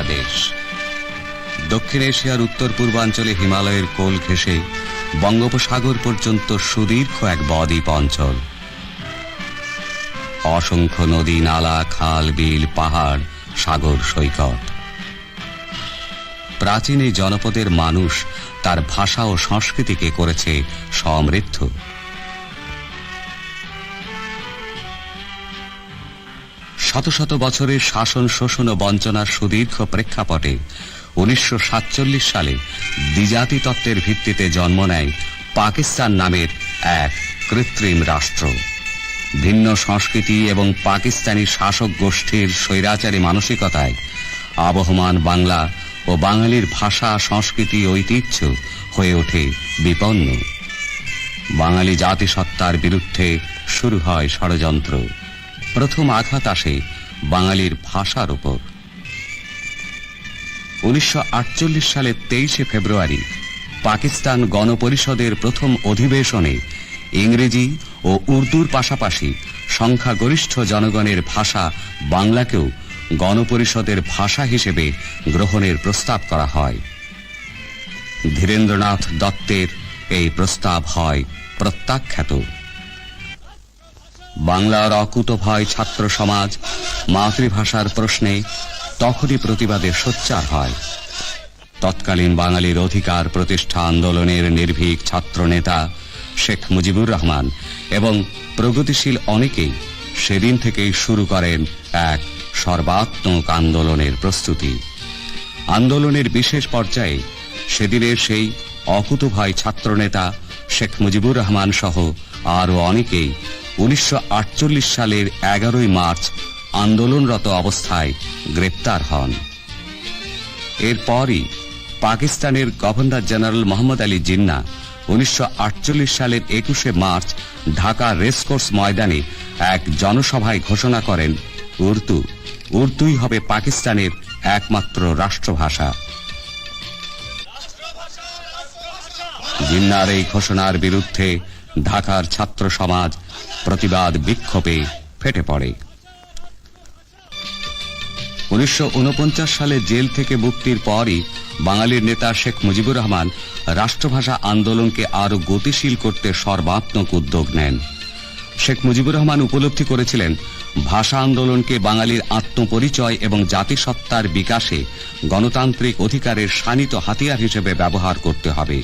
বাংলাদেশ। দক্ষিণ এশিয়ার উত্তর পূর্বাঞ্চলে হিমালয়ের কোল ঘেঁষে বঙ্গোপসাগর পর্যন্ত সুদীর্ঘ এক বদ্বীপ অঞ্চল। অসংখ্য নদী, নালা, খাল, বিল, পাহাড়, সাগর, সৈকত। প্রাচীন এই জনপদের মানুষ তার ভাষা ও সংস্কৃতিকে করেছে সমৃদ্ধ। শত শত বছরের শাসন, শোষণ ও বঞ্চনার সুদীর্ঘ প্রেক্ষাপটে 1947 সালে দ্বিজাতি তত্ত্বের ভিত্তিতে জন্ম নেয় পাকিস্তান নামের এক কৃত্রিম রাষ্ট্র। ভিন্ন সংস্কৃতি এবং পাকিস্তানি শাসক গোষ্ঠীর স্বৈরাচারী মানসিকতায় আবহমান বাংলা ও বাঙালির ভাষা, সংস্কৃতি, ঐতিহ্য হয়ে ওঠে বিপন্ন। বাঙালি জাতিসত্তার বিরুদ্ধে শুরু হয় ষড়যন্ত্র। প্রথম আঘাত আসে বাঙালির ভাষার উপর। 1948 সালের 23 ফেব্রুয়ারি পাকিস্তান গণপরিষদের প্রথম অধিবেশনে ইংরেজি ও উর্দুর পাশাপাশি সংখ্যাগরিষ্ঠ জনগণের ভাষা বাংলাকেও গণপরিষদের ভাষা হিসেবে গ্রহণের প্রস্তাব করা হয়। ধীরেন্দ্রনাথ দত্তের এই প্রস্তাব হয় প্রত্যাখ্যাত। বাংলার অকুতভয় ছাত্র সমাজ মাতৃভাষার প্রশ্নে তখনই প্রতিবাদে সোচ্চার হয়। তৎকালীন বাঙালির অধিকার প্রতিষ্ঠা আন্দোলনের নির্ভীক ছাত্র নেতা শেখ মুজিবুর রহমান এবং প্রগতিশীল অনেকেই সেদিন থেকেই শুরু করেন এক সর্বাত্মক আন্দোলনের প্রস্তুতি। আন্দোলনের বিশেষ পর্যায়ে সেদিনের সেই অকুতভয় ছাত্রনেতা শেখ মুজিবুর রহমান সহ আরও অনেকেই 1948 সালের 11 মার্চ আন্দোলনরত অবস্থায় গ্রেপ্তার হন। এরপরই পাকিস্তানের গভর্নর জেনারেল মোহাম্মদ আলী জিন্নাহ 1948 সালের 21 মার্চ ঢাকা রেসকোর্স ময়দানে এক জনসভায় ঘোষণা করেন উর্দুই হবে পাকিস্তানের একমাত্র রাষ্ট্রভাষা। জিন্নাহর এই ঘোষণার বিরুদ্ধে ঢাকার ছাত্র সমাজ প্রতিবাদ বিক্ষোভে ফেটে পড়ে। 1949 সালে জেল থেকে মুক্তির পরই বাঙালির নেতা শেখ মুজিবুর রহমান রাষ্ট্রভাষা আন্দোলনকে আরো গতিশীল করতে সর্বাত্মক উদ্যোগ নেন। শেখ মুজিবুর রহমান উপলব্ধি করেছিলেন ভাষা আন্দোলনকে বাঙালির আত্মপরিচয় এবং জাতিসত্তার বিকাশে গণতান্ত্রিক অধিকারের শানিত হাতিয়ার হিসেবে ব্যবহার করতে হবে।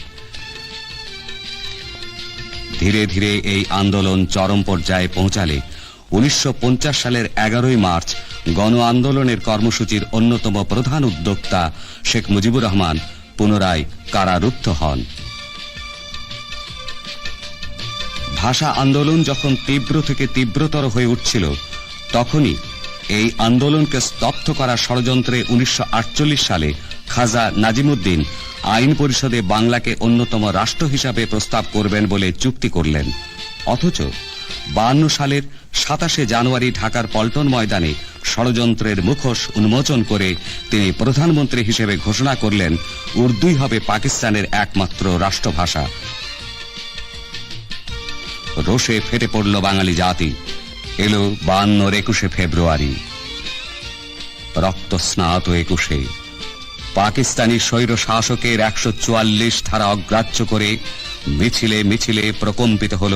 ধীরে ধীরে এই আন্দোলন চরম পর্যায়ে পৌঁছালে 1950 সালের 11 মার্চ গণ আন্দোলনের কর্মসূচির অন্যতম প্রধান উদ্যোক্তা শেখ মুজিবুর রহমান পুনরায় কারারুদ্ধ হন। ভাষা আন্দোলন যখন তীব্র থেকে তীব্রতর হয়ে উঠছিল, তখনই এই আন্দোলনকে স্তব্ধ করার ষড়যন্ত্রে 1948 সালে খাজা নাজিমুদ্দিন আইন পরিষদে বাংলাকে অন্যতম রাষ্ট্র হিসাবে প্রস্তাব করবেন বলে চুক্তি করলেন। অথচ 52 সালের 27 জানুয়ারি ঢাকার পল্টন ময়দানে ষড়যন্ত্রের মুখোশ উন্মোচন করে তিনি প্রধানমন্ত্রী হিসেবে ঘোষণা করলেন উর্দুই হবে পাকিস্তানের একমাত্র রাষ্ট্রভাষা। রোষে ফেটে পড়ল বাঙালি জাতি। এলো 52-21 ফেব্রুয়ারি, রক্তস্নাত 21-এ পাকিস্তানি স্বৈর শাসকের 144 ধারা অগ্রাহ্য করে মিছিলে মিছিলে প্রকম্পিত হল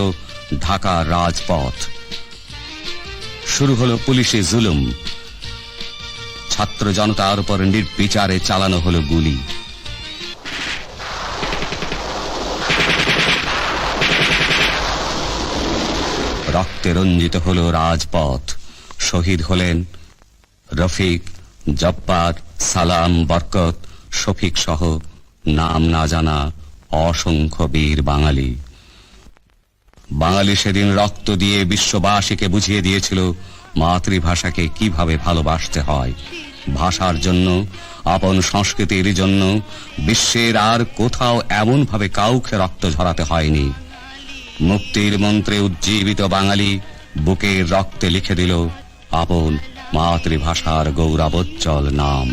ঢাকার রাজপথ। শুরু হল পুলিশি জুলুম। ছাত্র জনতার উপর নির্বিচারে চালানো হল গুলি। রক্তে রঞ্জিত হল রাজপথ। শহীদ হলেন রফিক, জব্বার, সালাম, বরকত, শফিক সহ নাম না জানা অসংখ্য বীর বাঙালি। বাঙালি সেদিন রক্ত দিয়ে বিশ্ববাসীকে বুঝিয়ে দিয়েছিল মাতৃভাষাকে কিভাবে ভালোবাসতে হয়। ভাষার জন্য, আপন সংস্কৃতির জন্য বিশ্বের আর কোথাও এমনভাবে কাউকে রক্ত ঝরাতে হয়নি। মুক্তির মন্ত্রে উজ্জীবিত বাঙালি বুকের রক্তে লিখে দিল আপন মাতৃভাষার গৌরবোজ্জ্বল নাম।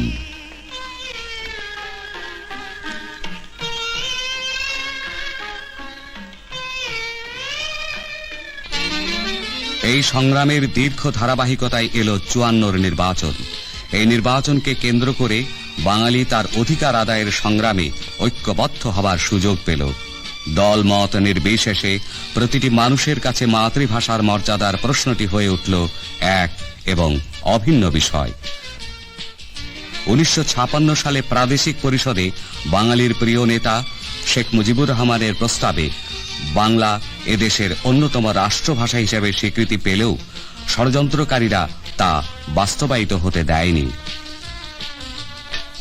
এই সংগ্রামের দীর্ঘ ধারাবাহিকতায় এলো 54 নির্বাচন। এই নির্বাচনকে কেন্দ্র করে বাঙালি তার অধিকার আদায়ের সংগ্রামে ঐক্যবদ্ধ হবার সুযোগ পেল। দল মত নির্বিশেষে প্রতিটি মানুষের কাছে মাতৃভাষার মর্যাদার প্রশ্নটি হয়ে উঠল এক এবং অভিন্ন বিষয়। 1956 সালে প্রাদেশিক পরিষদে বাঙালির প্রিয় নেতা শেখ মুজিবুর রহমানের প্রস্তাবে বাংলা এদেশের অন্যতম রাষ্ট্রভাষা হিসেবে স্বীকৃতি পেলেও ষড়যন্ত্রকারীরা তা বাস্তবায়িত হতে দেয়নি।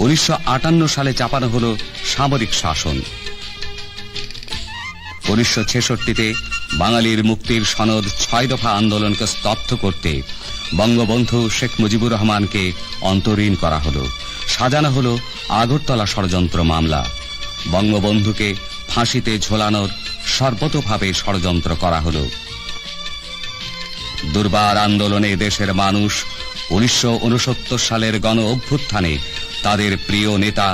1958 সালে চাপানো হল সামরিক শাসন। 1966-তে বাঙালির মুক্তির সনদ 6 দফা আন্দোলনকে স্তব্ধ করতে বঙ্গবন্ধু শেখ মুজিবুর রহমানকে অন্তরীণ করা হল। সাজানো হল আগরতলা ষড়যন্ত্র মামলা। বঙ্গবন্ধুকে ফাঁসিতে ঝোলানোর সর্বতোভাবে ষড়যন্ত্র করা হল। দুর্বার আন্দোলনে দেশের মানুষ 1969 সালের গণ অভ্যুত্থানে তাদের প্রিয় নেতা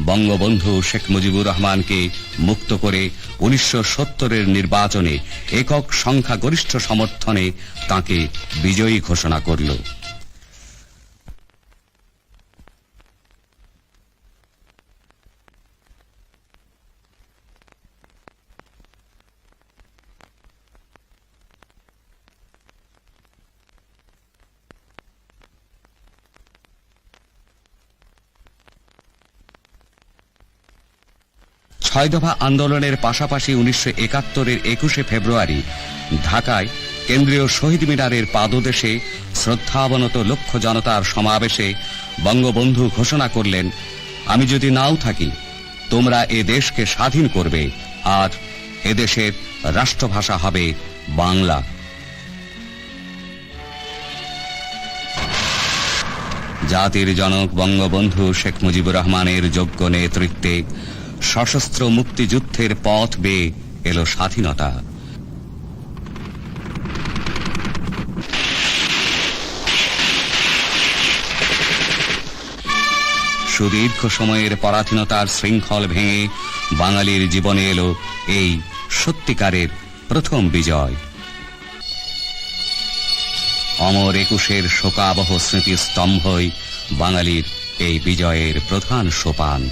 বঙ্গবন্ধু শেখ মুজিবুর রহমানকে মুক্ত করে 1970-এর নির্বাচনে একক সংখ্যাগরিষ্ঠ সমর্থনে তাকে বিজয়ী ঘোষণা করল। ছয় দফা আন্দোলনের পাশাপাশি 1971-এর 21শে ফেব্রুয়ারি ঢাকায় কেন্দ্রীয় শহীদ মিনারের পাদদেশে শ্রদ্ধাবনত লক্ষ জনতার সমাবেশে বঙ্গবন্ধু ঘোষণা করলেন, আমি যদি নাও থাকি তোমরা এ দেশকে স্বাধীন করবে আর এদেশের রাষ্ট্রভাষা হবে বাংলা। জাতির জনক বঙ্গবন্ধু শেখ মুজিবুর রহমানের যোগ্য নেতৃত্বে সশস্ত্র মুক্তিযুদ্ধের পথ বেয়ে এলো স্বাধীনতা। সুদীর্ঘ সময়ের পরাধীনতার শৃঙ্খল ভেঙে বাঙালির জীবনে এলো এই সত্যিকারের প্রথম বিজয়। অমর 21-এর শোকাবহ স্মৃতিস্তম্ভই বাঙালির এই বিজয়ের প্রধান সোপান।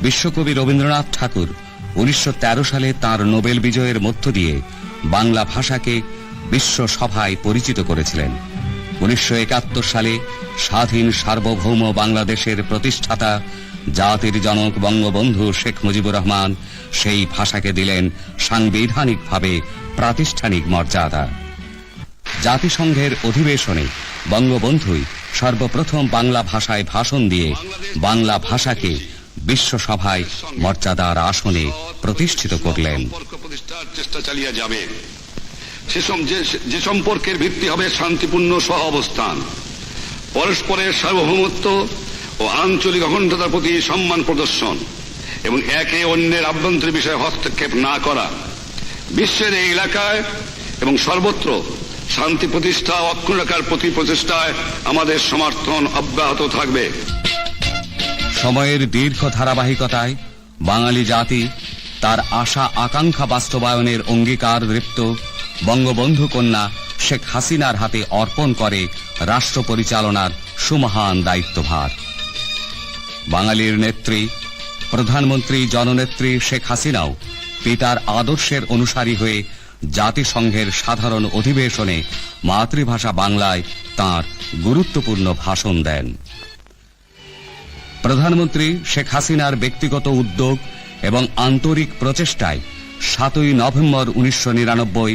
বিশ্বকবি রবীন্দ্রনাথ ঠাকুর 1913 সালে তাঁর নোবেল বিজয়ের মধ্য দিয়ে বাংলা ভাষাকে বিশ্ব সভায় পরিচিত করেছিলেন। 1971 সালে স্বাধীন সার্বভৌম বাংলাদেশের প্রতিষ্ঠাতা জাতির জনক বঙ্গবন্ধু শেখ মুজিবুর রহমান সেই ভাষাকে দিলেন সাংবিধানিকভাবে প্রাতিষ্ঠানিক মর্যাদা। জাতিসংঘের অধিবেশনে বঙ্গবন্ধুই সর্বপ্রথম বাংলা ভাষায় ভাষণ দিয়ে বাংলা ভাষাকে বিশ্বসভায় মর্যাদার আসনে প্রতিষ্ঠিত করলেন। চেষ্টা চালিয়ে যাবে যে সম্পর্কের ভিত্তি হবে শান্তিপূর্ণ সহাবস্থান, পরস্পরের সার্বভৌমত্ব ও আঞ্চলিক অখণ্ডতার প্রতি সম্মান প্রদর্শন এবং একে অন্যের আভ্যন্তরীণ বিষয়ে হস্তক্ষেপ না করা। বিশ্বের এই এলাকায় এবং সর্বত্র শান্তি প্রতিষ্ঠা ও অক্ষুণ্ণ রাখার প্রতি প্রচেষ্টায় আমাদের সমর্থন অব্যাহত থাকবে। সময়ের দীর্ঘ ধারাবাহিকতায় বাঙালি জাতি তার আশা আকাঙ্ক্ষা বাস্তবায়নের অঙ্গীকার দৃপ্ত বঙ্গবন্ধু কন্যা শেখ হাসিনার হাতে অর্পণ করে রাষ্ট্র পরিচালনার সুমহান দায়িত্বভার। বাঙালির নেত্রী প্রধানমন্ত্রী জননেত্রী শেখ হাসিনাও পিতার আদর্শের অনুসারী হয়ে জাতিসংঘের সাধারণ অধিবেশনে মাতৃভাষা বাংলায় তাঁর গুরুত্বপূর্ণ ভাষণ দেন। প্রধানমন্ত্রী শেখ হাসিনার ব্যক্তিগত উদ্যোগ এবং আন্তরিক প্রচেষ্টায় 7ই নভেম্বর 1999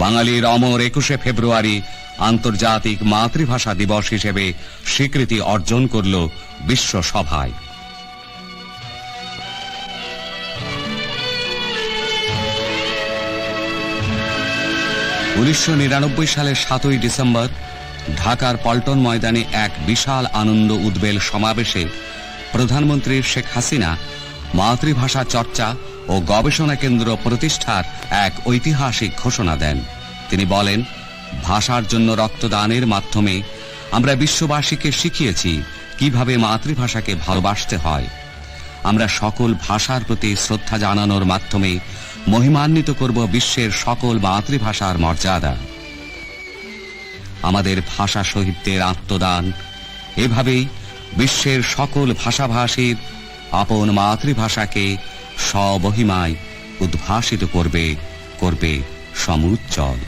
বাঙালির অমর 21শে ফেব্রুয়ারি আন্তর্জাতিক মাতৃভাষা দিবস হিসেবে স্বীকৃতি অর্জন করল বিশ্ব সভায়। 1999 সালের 7ই ডিসেম্বর ঢাকার পল্টন ময়দানে এক বিশাল আনন্দ উদ্বেল সমাবেশে প্রধানমন্ত্রী শেখ হাসিনা মাতৃভাষা চর্চা ও গবেষণা কেন্দ্র প্রতিষ্ঠার এক ঐতিহাসিক ঘোষণা দেন। তিনি বলেন, ভাষার জন্য রক্তদানের মাধ্যমে আমরা বিশ্ববাসীকে শিখিয়েছি কিভাবে মাতৃভাষাকে ভালোবাসতে হয়। আমরা সকল ভাষার প্রতি শ্রদ্ধা জানানোর মাধ্যমে মহিমান্বিত করব বিশ্বের সকল মাতৃভাষার মর্যাদা। আমাদের ভাষা শহীদদের আত্মদান এভাবেই বিশ্বের সকল ভাষাভাষীর আপন মাতৃভাষাকে স্বমহিমায় উদ্ভাসিত করবে সমুজ্জ্বল।